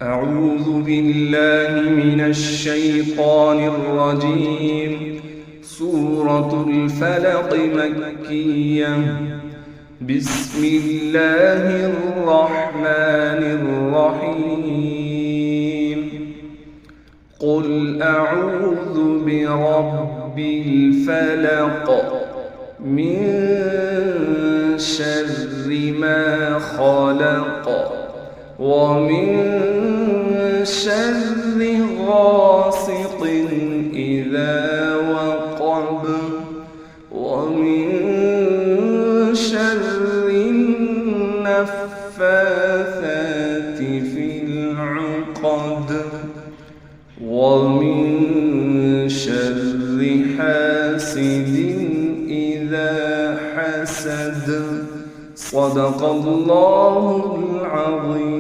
أعوذ بالله من الشيطان الرجيم. سورة الفلق مكية. بسم الله الرحمن الرحيم. قل أعوذ برب الفلق من شر ما خلق ومن شر غاسق إذا وقب ومن شر النفاثات في العقد ومن شر حاسد إذا حسد. صدق الله العظيم.